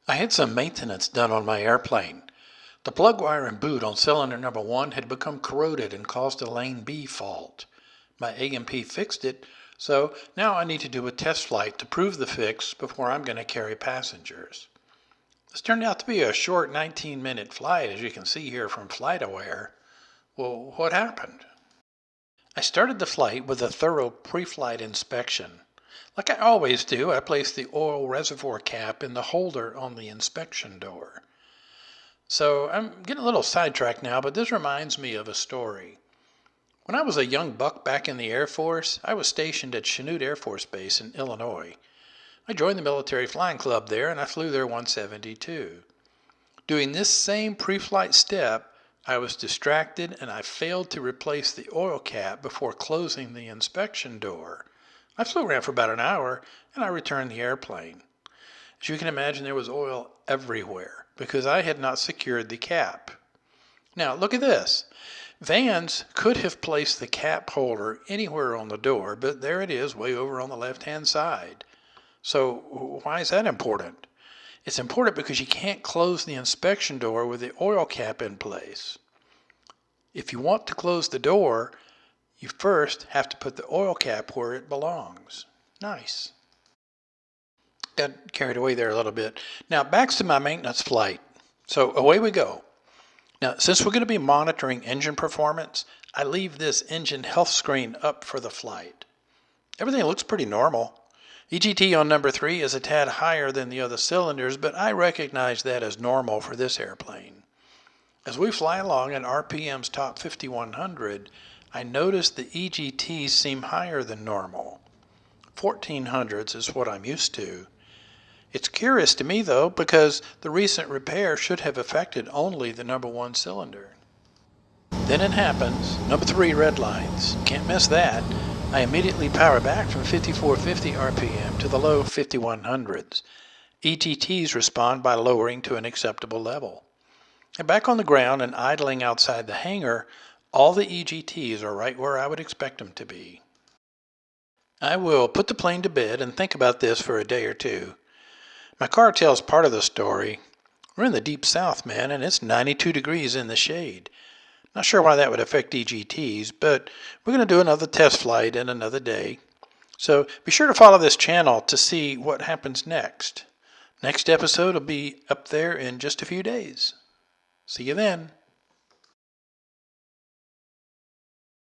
I had some maintenance done on my airplane. The plug wire and boot on cylinder number 1 had become corroded and caused a lane B fault. My A&P fixed it, so now I need to do a test flight to prove the fix before I'm going to carry passengers. This turned out to be a short 19-minute flight, as you can see here from FlightAware. Well, what happened? I started the flight with a thorough pre-flight inspection. Like I always do, I placed the oil reservoir cap in the holder on the inspection door. So I'm getting a little sidetracked now, but this reminds me of a story. When I was a young buck back in the Air Force, I was stationed at Chanute Air Force Base in Illinois. I joined the military flying club there and I flew their 172. Doing this same pre-flight step, I was distracted and I failed to replace the oil cap before closing the inspection door. I flew around for about an hour and I returned the airplane. As you can imagine, there was oil everywhere because I had not secured the cap. Now look at this. Vans could have placed the cap holder anywhere on the door, but there it is way over on the left-hand side. So why is that important? It's important because you can't close the inspection door with the oil cap in place. If you want to close the door, you first have to put the oil cap where it belongs. Nice. Got carried away there a little bit. Now back to my maintenance flight. So away we go. Now since we're going to be monitoring engine performance, I leave this engine health screen up for the flight. Everything looks pretty normal. EGT on number 3 is a tad higher than the other cylinders, but I recognize that as normal for this airplane. As we fly along at RPM's top 5100, I notice the EGTs seem higher than normal. 1400s is what I'm used to. It's curious to me though, because the recent repair should have affected only the number 1 cylinder. Then it happens, number 3 red lines. Can't miss that. I immediately power back from 5450 RPM to the low 5100s. EGTs respond by lowering to an acceptable level. And back on the ground and idling outside the hangar, all the EGTs are right where I would expect them to be. I will put the plane to bed and think about this for a day or two. My car tells part of the story. We're in the deep south, man, and it's 92 degrees in the shade. Not sure why that would affect EGTs, but we're going to do another test flight in another day. So be sure to follow this channel to see what happens next. Next episode will be up there in just a few days. See you then.